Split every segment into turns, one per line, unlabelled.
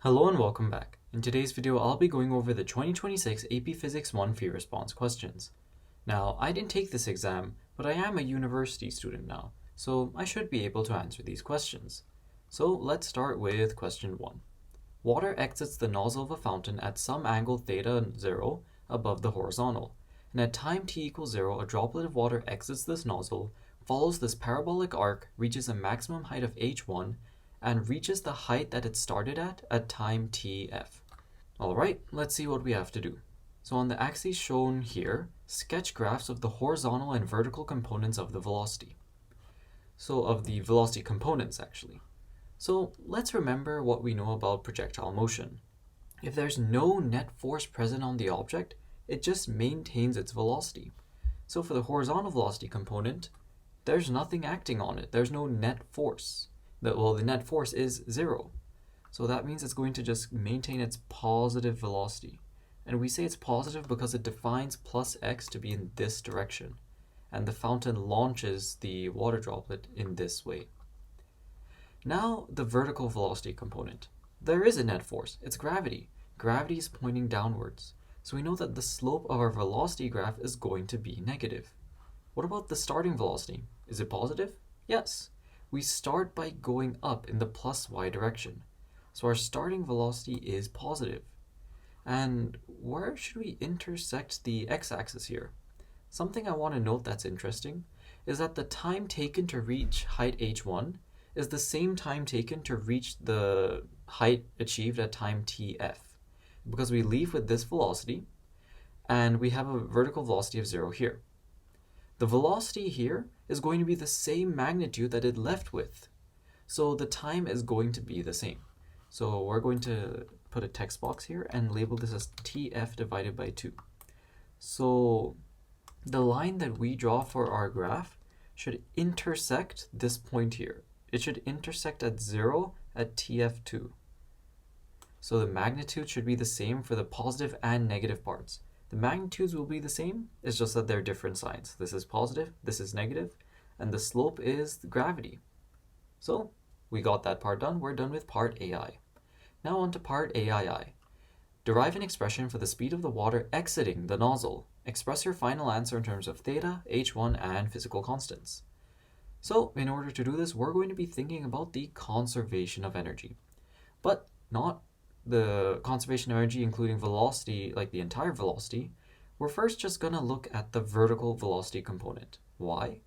Hello and welcome back. In today's video, I'll be going over the 2026 AP Physics 1 free response questions. Now, I didn't take this exam, but I am a university student now, so I should be able to answer these questions. So let's start with question 1. Water exits the nozzle of a fountain at some angle theta 0 above the horizontal, and at time t equals 0, a droplet of water exits this nozzle, follows this parabolic arc, reaches a maximum height of h1, and reaches the height that it started at time tf. Alright, let's see what we have to do. So on the axes shown here, sketch graphs of the horizontal and vertical components of the velocity. So of the velocity components actually. So let's remember what we know about projectile motion. If there's no net force present on the object, it just maintains its velocity. So for the horizontal velocity component, there's nothing acting on it. There's no net force. The net force is 0. So that means it's going to just maintain its positive velocity. And we say it's positive because it defines plus x to be in this direction. And the fountain launches the water droplet in this way. Now the vertical velocity component. There is a net force. It's gravity. Gravity is pointing downwards. So we know that the slope of our velocity graph is going to be negative. What about the starting velocity? Is it positive? Yes. We start by going up in the plus y direction. So our starting velocity is positive. And where should we intersect the x-axis here? Something I want to note that's interesting is that the time taken to reach height h1 is the same time taken to reach the height achieved at time tf. Because we leave with this velocity, and we have a vertical velocity of 0 here. The velocity here is going to be the same magnitude that it left with. So the time is going to be the same. So we're going to put a text box here and label this as TF divided by 2. So the line that we draw for our graph should intersect this point here. It should intersect at 0 at TF2. So the magnitude should be the same for the positive and negative parts. The magnitudes will be the same, it's just that they're different signs. This is positive, this is negative, and the slope is the gravity. So we got that part done. We're done with part AI. Now on to part AII. Derive an expression for the speed of the water exiting the nozzle. Express your final answer in terms of theta, h1, and physical constants. So in order to do this, we're going to be thinking about the conservation of energy, but not the conservation of energy including velocity, like the entire velocity. We're first just going to look at the vertical velocity component. Why?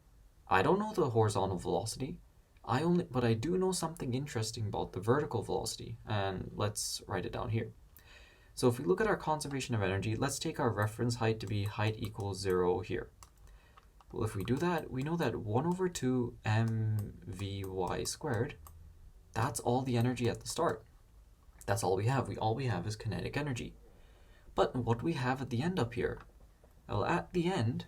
I don't know the horizontal velocity, but I do know something interesting about the vertical velocity, and let's write it down here. So if we look at our conservation of energy, let's take our reference height to be height equals 0 here. Well, if we do that, we know that 1 over 2 mvy squared, that's all the energy at the start. That's all we have. All we have is kinetic energy. But what do we have at the end up here? Well, at the end,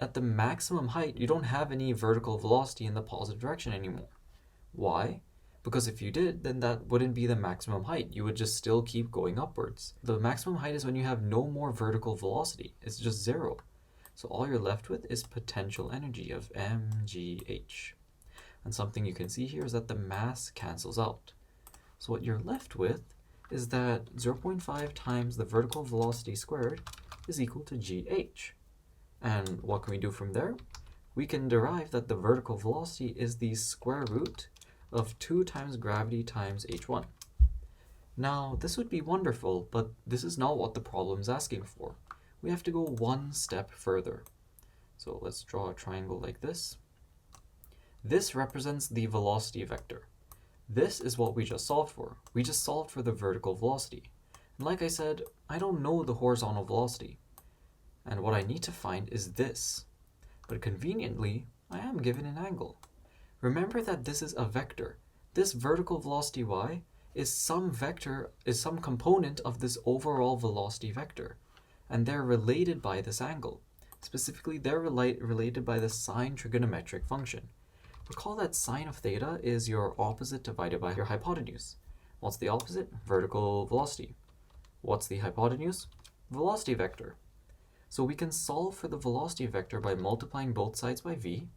at the maximum height, you don't have any vertical velocity in the positive direction anymore. Why? Because if you did, then that wouldn't be the maximum height. You would just still keep going upwards. The maximum height is when you have no more vertical velocity. It's just 0. So all you're left with is potential energy of mgh. And something you can see here is that the mass cancels out. So what you're left with is that 0.5 times the vertical velocity squared is equal to gh. And what can we do from there? We can derive that the vertical velocity is the square root of 2 times gravity times h1. Now, this would be wonderful, but this is not what the problem is asking for. We have to go one step further. So let's draw a triangle like this. This represents the velocity vector. This is what we just solved for. We just solved for the vertical velocity. And like I said, I don't know the horizontal velocity. And what I need to find is this. But conveniently, I am given an angle. Remember that this is a vector. This vertical velocity y is some component of this overall velocity vector. And they're related by this angle. Specifically, they're related by the sine trigonometric function. Recall that sine of theta is your opposite divided by your hypotenuse. What's the opposite? Vertical velocity. What's the hypotenuse? Velocity vector. So we can solve for the velocity vector by multiplying both sides by v,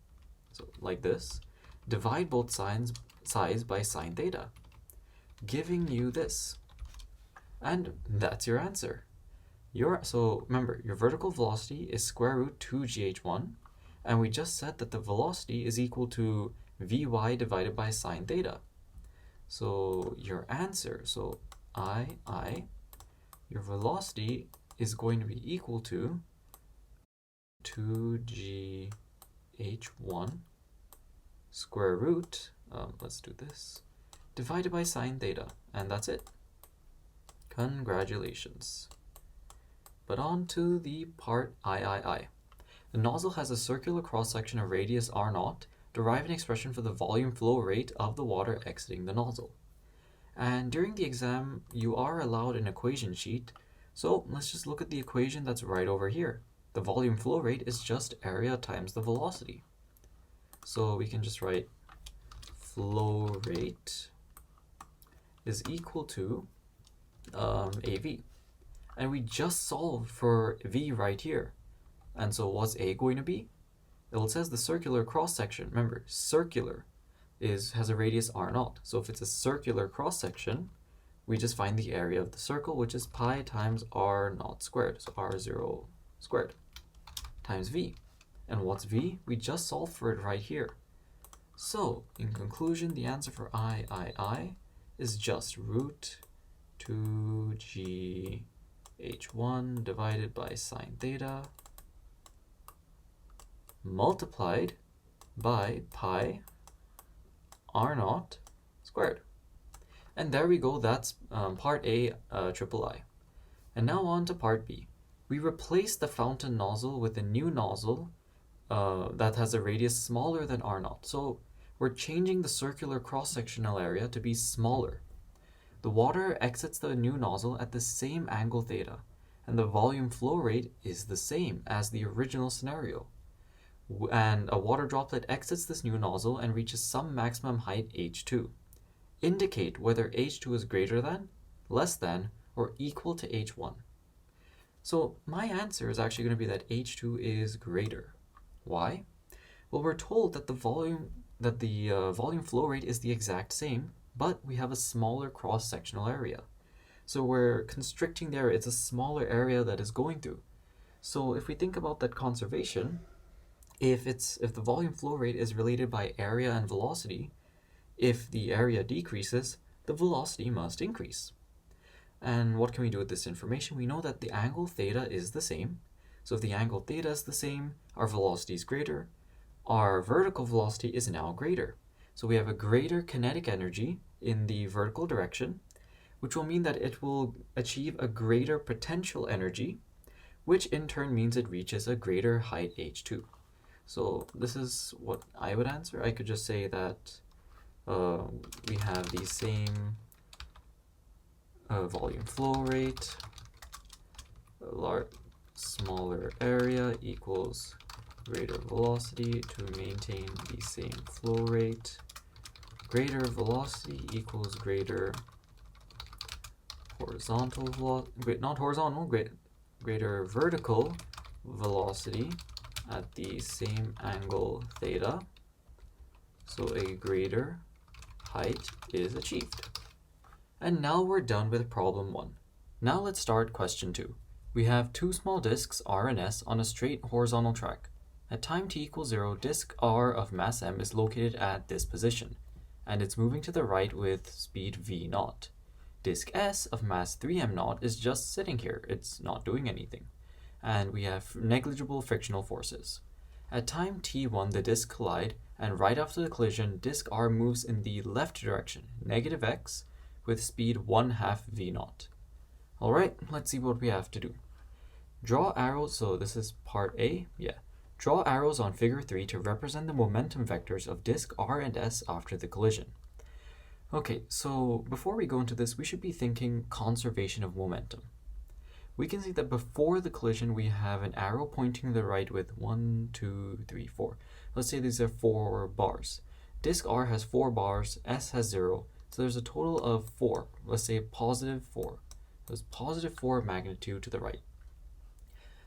so like this, divide both sides by sine theta, giving you this. And that's your answer. So remember, your vertical velocity is square root 2gh1, and we just said that the velocity is equal to vy divided by sine theta. So your answer, so your velocity is going to be equal to 2gh1 square root, let's do this, divided by sine theta, and that's it. Congratulations. But on to the part III. The nozzle has a circular cross-section of radius r0. Derive an expression for the volume flow rate of the water exiting the nozzle. And during the exam, you are allowed an equation sheet, so let's just look at the equation that's right over here. The volume flow rate is just area times the velocity. So we can just write flow rate is equal to AV. And we just solved for V right here. And so what's A going to be? Well, it says the circular cross-section. Remember, circular has a radius r0. So if it's a circular cross-section, we just find the area of the circle, which is pi times r0 squared. So r0 squared times V. And what's V? We just solved for it right here. So in conclusion, the answer for III is just root 2gh1 divided by sine theta multiplied by pi r0 squared. And there we go, that's part A, III. And now on to part B. We replace the fountain nozzle with a new nozzle that has a radius smaller than r0. So we're changing the circular cross-sectional area to be smaller. The water exits the new nozzle at the same angle theta, and the volume flow rate is the same as the original scenario. And a water droplet exits this new nozzle and reaches some maximum height h2. Indicate whether h2 is greater than, less than, or equal to h1. So my answer is actually going to be that h2 is greater. Why? Well, we're told that the volume flow rate is the exact same, but we have a smaller cross-sectional area. So we're constricting there, it's a smaller area that is going through. So if we think about that conservation, if the volume flow rate is related by area and velocity, if the area decreases, the velocity must increase. And what can we do with this information? We know that the angle theta is the same. So if the angle theta is the same, our velocity is greater. Our vertical velocity is now greater. So we have a greater kinetic energy in the vertical direction, which will mean that it will achieve a greater potential energy, which in turn means it reaches a greater height h2. So this is what I would answer. I could just say that we have the same volume flow rate, smaller area equals greater velocity to maintain the same flow rate. Greater velocity equals greater horizontal velocity, not horizontal, greater vertical velocity at the same angle theta. So a greater height is achieved. And now we're done with problem 1. Now let's start question 2. We have two small disks, R and S, on a straight horizontal track. At time t equals 0, disk R of mass m is located at this position, and it's moving to the right with speed v0. Disk S of mass 3m0 is just sitting here, it's not doing anything. And we have negligible frictional forces. At time t1, the disks collide, and right after the collision, disk R moves in the left direction, negative x, with speed 1/2 v0. Alright, let's see what we have to do. Draw arrows, so this is part A, Draw arrows on figure 3 to represent the momentum vectors of disk R and S after the collision. Okay, so before we go into this, we should be thinking conservation of momentum. We can see that before the collision, we have an arrow pointing to the right with 1, 2, 3, 4. Let's say these are 4 bars. Disk R has 4 bars, S has 0, so there's a total of 4. Let's say positive 4. There's positive 4 magnitude to the right.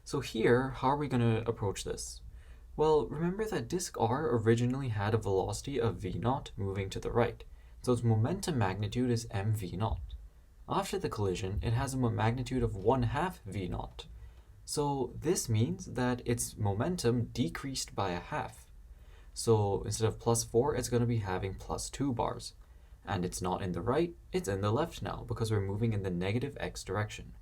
So here, how are we going to approach this? Well, remember that disk R originally had a velocity of v0 moving to the right, so its momentum magnitude is mv0. After the collision, it has a magnitude of 1/2 v naught. So this means that its momentum decreased by a half. So instead of +4, it's going to be having +2 bars. And it's not in the right, it's in the left now because we're moving in the negative x direction.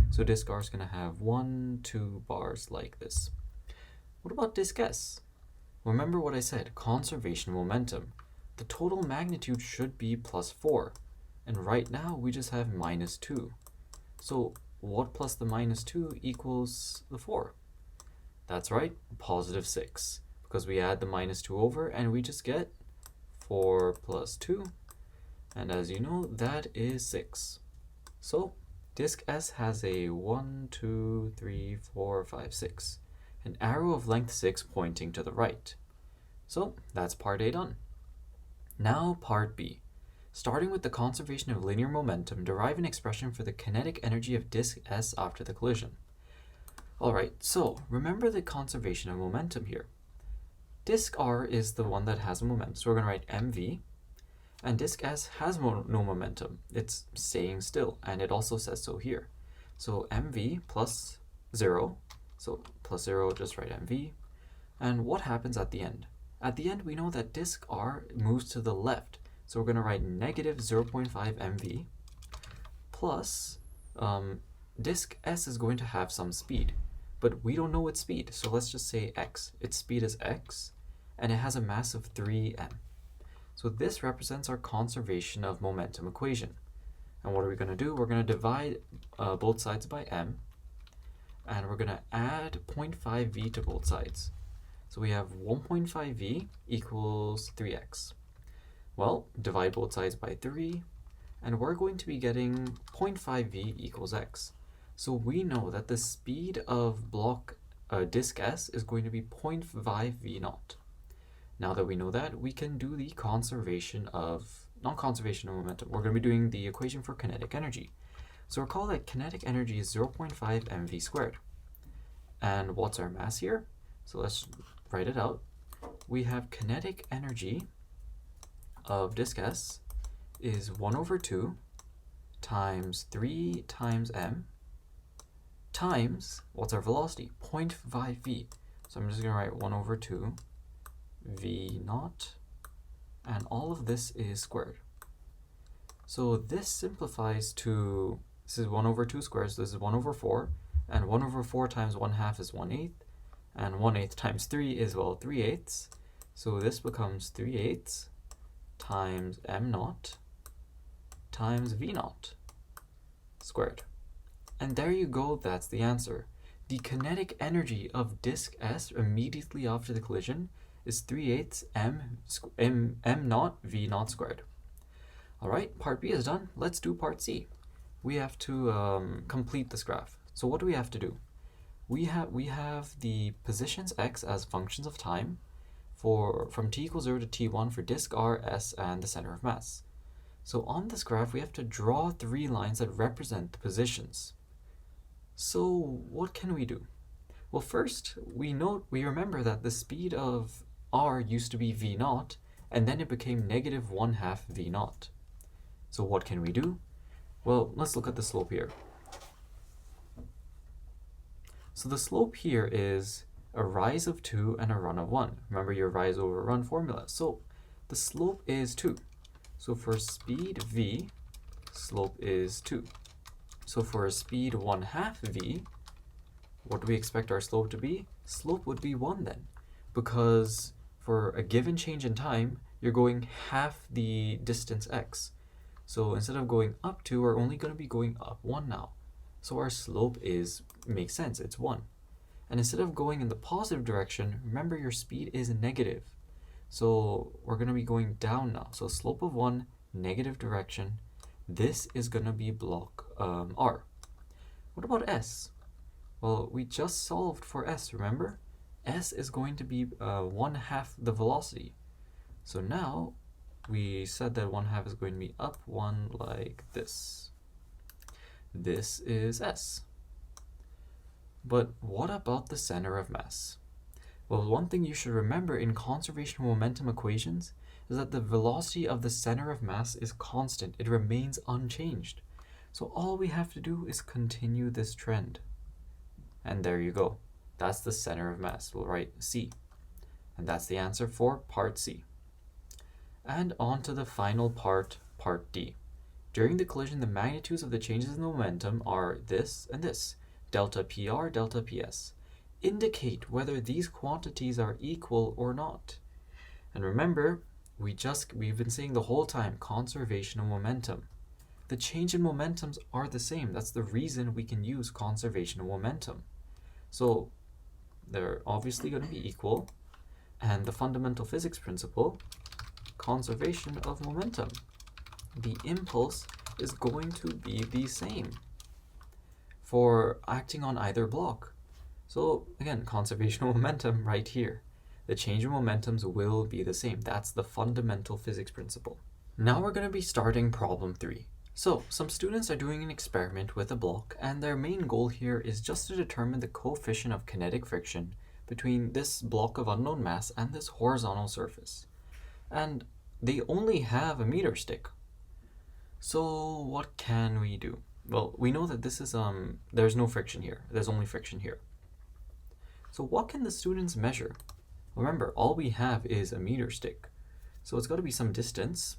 So disk R is going to have 1, 2 bars like this. What about disk S? Remember what I said, conservation momentum. The total magnitude should be +4. And right now we just have -2. So what plus the -2 equals the 4? That's right, +6. Because we add the -2 over and we just get 4 + 2. And as you know, that is 6. So disk S has a 1, 2, 3, 4, 5, 6. An arrow of length 6 pointing to the right. So that's part A done. Now part B. Starting with the conservation of linear momentum, derive an expression for the kinetic energy of disk S after the collision. Alright, so remember the conservation of momentum here. Disk R is the one that has a momentum, so we're going to write mv. And disk S has no momentum. It's staying still, and it also says so here. So mv plus 0, so plus 0, just write mv. And what happens at the end? At the end, we know that disk R moves to the left, so we're going to write negative 0.5 mv plus disk S is going to have some speed, but we don't know its speed, so let's just say x. Its speed is x, and it has a mass of 3m. So this represents our conservation of momentum equation. And what are we going to do? We're going to divide both sides by m, and we're going to add 0.5 v to both sides. So we have 1.5 v equals 3x. Well, divide both sides by 3, and we're going to be getting 0.5 v equals x. So we know that the speed of disk S is going to be 0.5 v naught. Now that we know that, we can do the conservation of, not conservation of momentum, we're going to be doing the equation for kinetic energy. So recall that kinetic energy is 0.5 mv squared. And what's our mass here? So let's write it out. We have kinetic energy of disk S is 1/2 times 3 times m times, what's our velocity? 0.5 v. So I'm just going to write 1/2 v naught, and all of this is squared. So this simplifies to, this is 1/2 squared, so this is 1/4, and 1/4 times 1/2 is 1/8, and 1/8 times 3 is, well, 3/8. So this becomes 3/8 times m naught times v naught squared. And there you go, that's the answer. The kinetic energy of disk S immediately after the collision is 3/8 m naught v naught squared. Alright, part B is done. Let's do part C. We have to complete this graph. So what do we have to do? We have the positions x as functions of time from t equals 0 to t1 for disk R, S, and the center of mass. So on this graph, we have to draw 3 lines that represent the positions. So what can we do? Well, first, we remember that the speed of R used to be v naught, and then it became negative 1/2 v naught. So what can we do? Well, let's look at the slope here. So the slope here is a rise of 2 and a run of 1. Remember your rise over run formula. So the slope is 2. So for speed v, slope is 2. So for a speed 1/2 v, what do we expect our slope to be? Slope would be 1 then, because for a given change in time, you're going half the distance x. So instead of going up 2, we're only going to be going up 1 now. So our slope makes sense, it's 1. And instead of going in the positive direction, remember your speed is negative. So we're going to be going down now. So slope of 1, negative direction. This is going to be block R. What about S? Well, we just solved for S, remember? S is going to be 1/2 the velocity. So now we said that 1/2 is going to be up 1 like this. This is S. But what about the center of mass? Well, one thing you should remember in conservation momentum equations is that the velocity of the center of mass is constant. It remains unchanged. So all we have to do is continue this trend. And there you go. That's the center of mass. We'll write C. And that's the answer for part C. And on to the final part, part D. During the collision, the magnitudes of the changes in the momentum are this and this, delta PR, delta PS. Indicate whether these quantities are equal or not. And remember, we've been saying the whole time, conservation of momentum. The change in momentums are the same. That's the reason we can use conservation of momentum. So they're obviously going to be equal. And the fundamental physics principle, conservation of momentum. The impulse is going to be the same for acting on either block. So again, conservation of momentum right here. The change in momentums will be the same. That's the fundamental physics principle. Now we're going to be starting problem 3. So some students are doing an experiment with a block, and their main goal here is just to determine the coefficient of kinetic friction between this block of unknown mass and this horizontal surface. And they only have a meter stick. So what can we do? Well, we know that this is, there's no friction here. There's only friction here. So what can the students measure? Remember, all we have is a meter stick. So it's got to be some distance.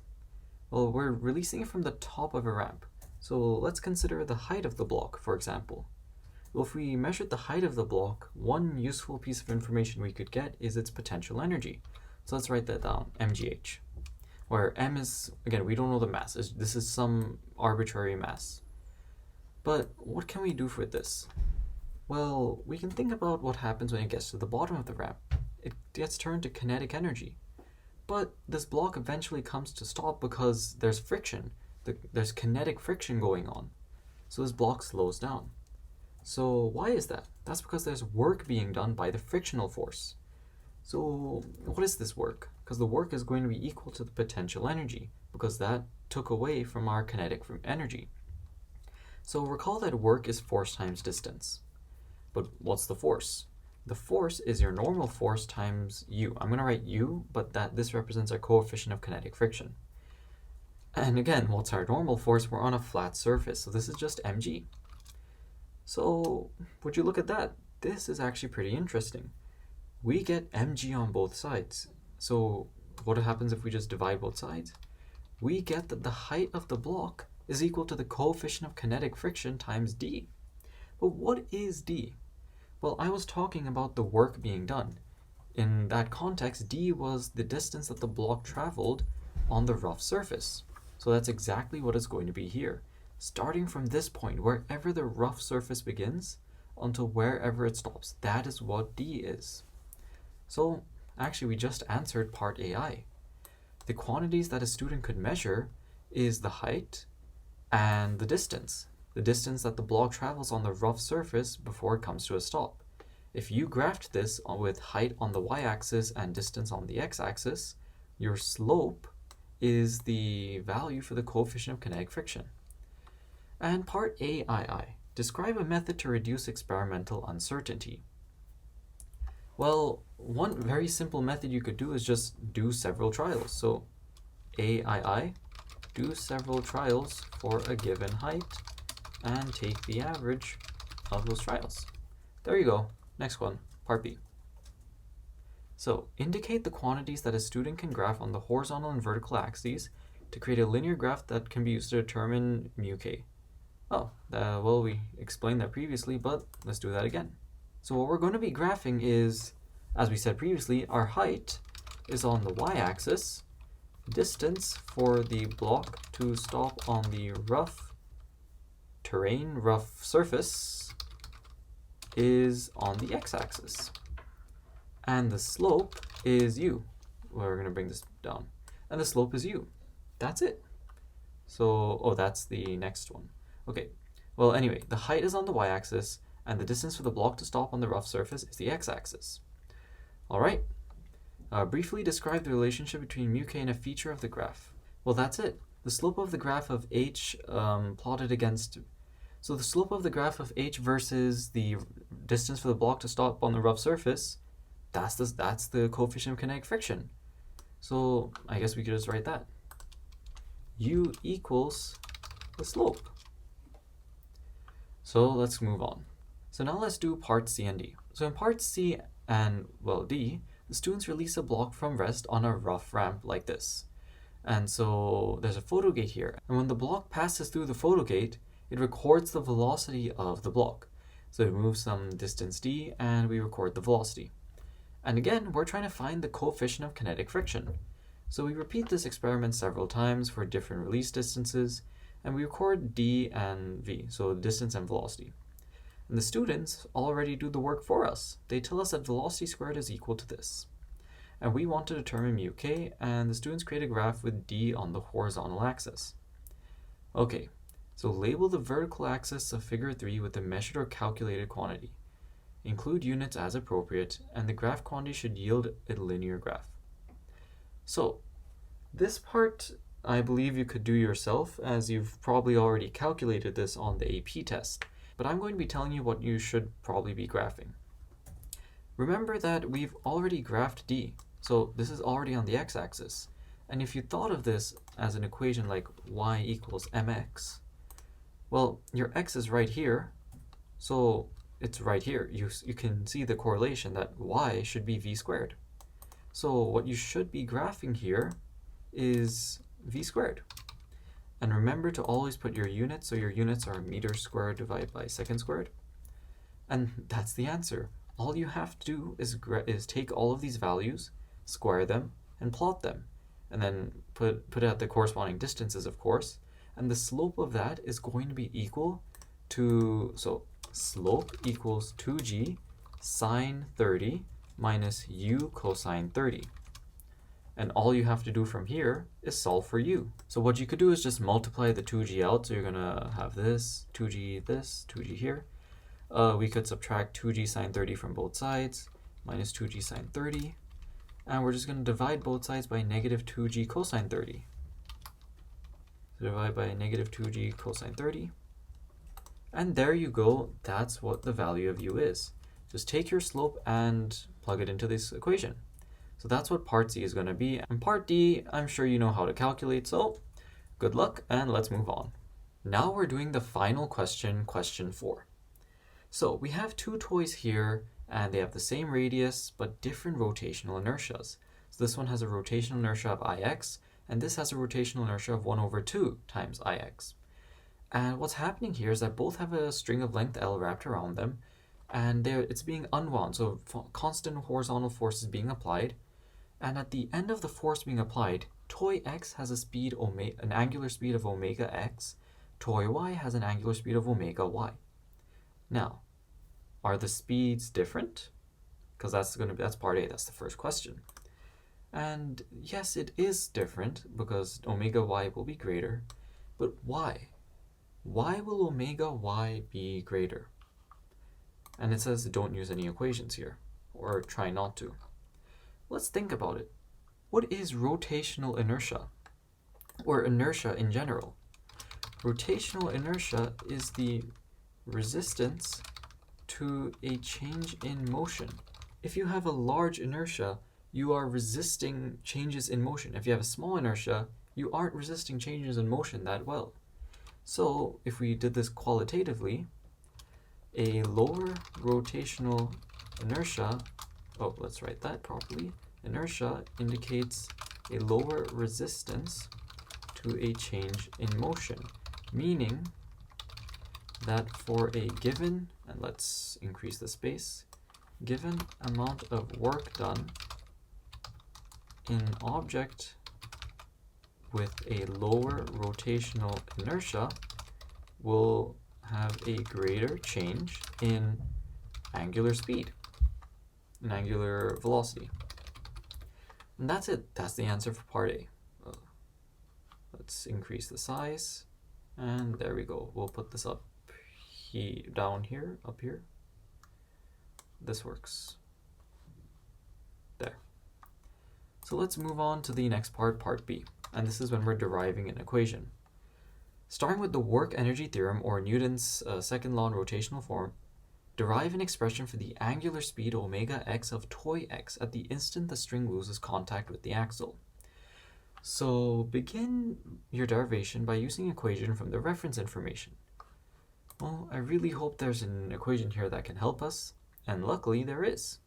Well, we're releasing it from the top of a ramp. So let's consider the height of the block, for example. Well, if we measured the height of the block, one useful piece of information we could get is its potential energy. So let's write that down, mgh. Where m is, again, we don't know the mass. This is some arbitrary mass. But what can we do for this? Well, we can think about what happens when it gets to the bottom of the ramp. It gets turned to kinetic energy. But this block eventually comes to stop because there's friction. There's kinetic friction going on. So this block slows down. So why is that? That's because there's work being done by the frictional force. So what is this work? Because the work is going to be equal to the potential energy, because that took away from our kinetic energy. So recall that work is force times distance. But what's the force? The force is your normal force times u. I'm going to write u, but this represents our coefficient of kinetic friction. And again, what's our normal force? We're on a flat surface, so this is just mg. So would you look at that? This is actually pretty interesting. We get mg on both sides. So what happens if we just divide both sides? We get that the height of the block is equal to the coefficient of kinetic friction times d. But what is d? Well, I was talking about the work being done. In that context, d was the distance that the block traveled on the rough surface. So that's exactly what it's going to be here. Starting from this point, wherever the rough surface begins, until wherever it stops, that is what d is. So actually, we just answered part AI. The quantities that a student could measure is the height and the distance that the block travels on the rough surface before it comes to a stop. If you graphed this with height on the y-axis and distance on the x-axis, your slope is the value for the coefficient of kinetic friction. And part AII, describe a method to reduce experimental uncertainty. Well, one very simple method you could do is just do several trials. So AII, do several trials for a given height and take the average of those trials. There you go. Next one, part B. So indicate the quantities that a student can graph on the horizontal and vertical axes to create a linear graph that can be used to determine mu k. Oh, well, we explained that previously, but let's do that again. So what we're going to be graphing is, as we said previously, our height is on the y-axis, distance for the block to stop on the rough terrain, rough surface, is on the x-axis. And the slope is u. We're going to bring this down. And the slope is u. That's it. So, oh, that's the next one. Okay, well, anyway, the height is on the y-axis, and the distance for the block to stop on the rough surface is the x-axis. All right, briefly describe the relationship between mu k and a feature of the graph. Well, that's it. The slope of the graph of h plotted against... So the slope of the graph of h versus the distance for the block to stop on the rough surface, that's the coefficient of kinetic friction. So I guess we could just write that. U equals the slope. So let's move on. So now let's do part C and D. So in part C and, well, D, the students release a block from rest on a rough ramp like this. And so there's a photo gate here. And when the block passes through the photo gate, it records the velocity of the block. So it moves some distance d, and we record the velocity. And again, we're trying to find the coefficient of kinetic friction. So we repeat this experiment several times for different release distances, and we record d and v, so distance and velocity. And the students already do the work for us. They tell us that velocity squared is equal to this. And we want to determine mu k, and the students create a graph with d on the horizontal axis. Okay, so label the vertical axis of figure 3 with the measured or calculated quantity. Include units as appropriate, and the graph quantity should yield a linear graph. So this part I believe you could do yourself, as you've probably already calculated this on the AP test, but I'm going to be telling you what you should probably be graphing. Remember that we've already graphed d, so this is already on the x-axis. And if you thought of this as an equation like y equals mx, well, your x is right here, so it's right here. You can see the correlation that y should be v squared. So what you should be graphing here is v squared. And remember to always put your units, so your units are meters squared divided by seconds squared. And that's the answer. All you have to do is take all of these values, square them, and plot them. And then put it at the corresponding distances, of course. And the slope of that is going to be equal to, so slope equals 2g sine 30 minus u cosine 30. And all you have to do from here is solve for u. So what you could do is just multiply the 2g out. So you're going to have this, 2g here. We could subtract 2g sine 30 from both sides, minus 2g sine 30. And we're just going to divide both sides by negative 2g cosine 30. So divide by negative 2g cosine 30. And there you go. That's what the value of u is. Just take your slope and plug it into this equation. So that's what part C is going to be. And part D, I'm sure you know how to calculate, so good luck, and let's move on. Now we're doing the final question, question 4. So we have two toys here, and they have the same radius, but different rotational inertias. So this one has a rotational inertia of ix, and this has a rotational inertia of 1 over 2 times ix. And what's happening here is that both have a string of length L wrapped around them, and it's being unwound, so constant horizontal force is being applied. And at the end of the force being applied, toy x has an angular speed of omega x, toy y has an angular speed of omega y. Now, are the speeds different? Because that's part A, that's the first question. And yes, it is different because omega y will be greater, but why? Why will omega y be greater? And it says don't use any equations here, or try not to. Let's think about it. What is rotational inertia, or inertia in general? Rotational inertia is the resistance to a change in motion. If you have a large inertia, you are resisting changes in motion. If you have a small inertia, you aren't resisting changes in motion that well. So if we did this qualitatively, a lower rotational inertia, let's write that properly. Inertia indicates a lower resistance to a change in motion, meaning that for a given, and let's increase the space, given amount of work done, an object with a lower rotational inertia will have a greater change in angular speed, in angular velocity. And that's it. That's the answer for part A. Let's increase the size, and there we go. We'll put this up down here, up here. This works. There. So let's move on to the next part, part B. And this is when we're deriving an equation. Starting with the work energy theorem, or Newton's second law in rotational form, derive an expression for the angular speed omega x of toy x at the instant the string loses contact with the axle. So begin your derivation by using an equation from the reference information. Well, I really hope there's an equation here that can help us, and luckily there is.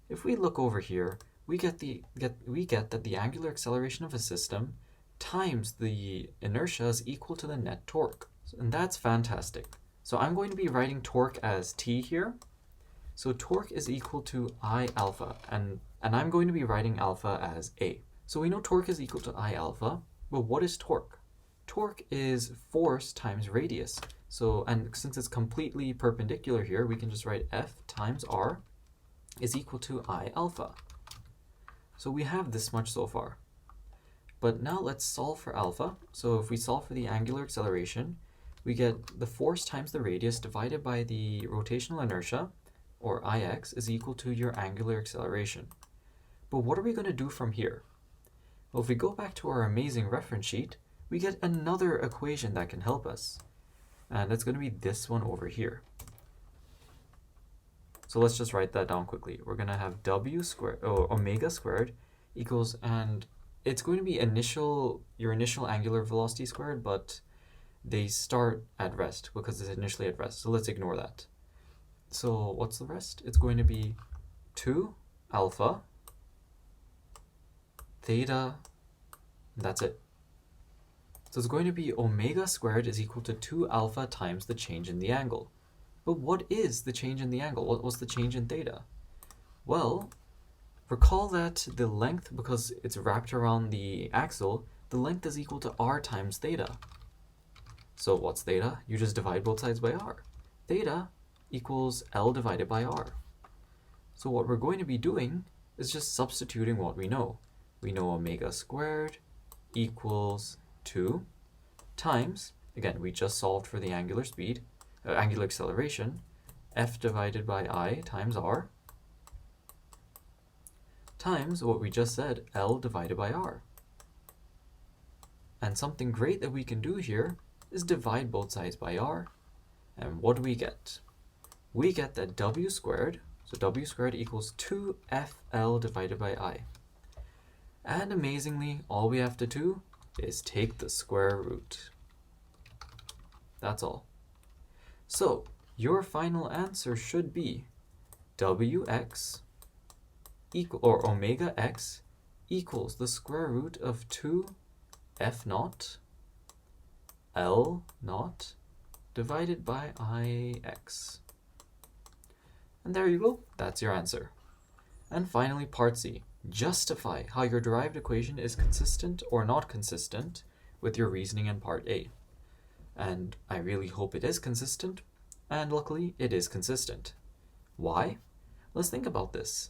If we look over here, we get that the angular acceleration of a system times the inertia is equal to the net torque. And that's fantastic. So I'm going to be writing torque as T here. So torque is equal to I alpha, and I'm going to be writing alpha as A. So we know torque is equal to I alpha, but what is torque? Torque is force times radius. So, and since it's completely perpendicular here, we can just write F times R is equal to I alpha. So we have this much so far. But now let's solve for alpha. So if we solve for the angular acceleration, we get the force times the radius divided by the rotational inertia, or Ix, is equal to your angular acceleration. But what are we going to do from here? Well, if we go back to our amazing reference sheet, we get another equation that can help us. And it's going to be this one over here. So let's just write that down quickly. We're going to have omega squared equals, and it's going to be your initial angular velocity squared, but they start at rest because it's initially at rest. So let's ignore that. So what's the rest? It's going to be 2 alpha theta, and that's it. So it's going to be omega squared is equal to 2 alpha times the change in the angle. But what is the change in the angle? What was the change in theta? Well, recall that the length, because it's wrapped around the axle, the length is equal to r times theta. So what's theta? You just divide both sides by r. Theta equals L divided by r. So what we're going to be doing is just substituting what we know. We know omega squared equals 2 times, again, we just solved for the angular acceleration, F divided by I times R, times what we just said, L divided by R. And something great that we can do here is divide both sides by R. And what do we get? We get that W squared, so W squared equals 2FL divided by I. And amazingly, all we have to do is take the square root. That's all. So your final answer should be Wx or omega x equals the square root of 2f naught L naught divided by Ix. And there you go, that's your answer. And finally, part C. Justify how your derived equation is consistent or not consistent with your reasoning in part A. And I really hope it is consistent, and luckily it is consistent. Why? Let's think about this.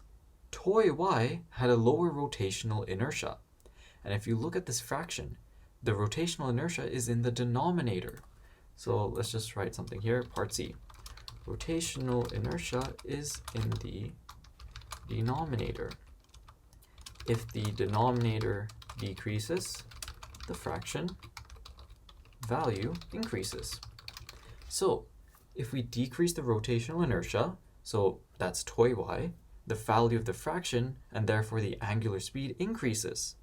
Toy y had a lower rotational inertia, and if you look at this fraction, the rotational inertia is in the denominator. So let's just write something here, part C. Rotational inertia is in the denominator. If the denominator decreases, the fraction value increases. So if we decrease the rotational inertia, so that's toy y, the value of the fraction and therefore the angular speed increases.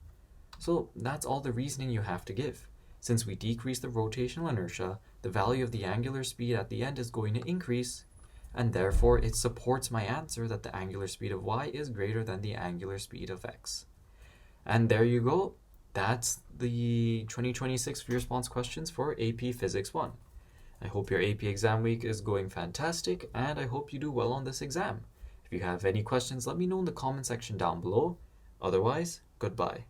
So that's all the reasoning you have to give. Since we decrease the rotational inertia, the value of the angular speed at the end is going to increase, and therefore it supports my answer that the angular speed of y is greater than the angular speed of x. And there you go. That's the 2026 free response questions for AP Physics 1. I hope your AP exam week is going fantastic, and I hope you do well on this exam. If you have any questions, let me know in the comment section down below. Otherwise, goodbye.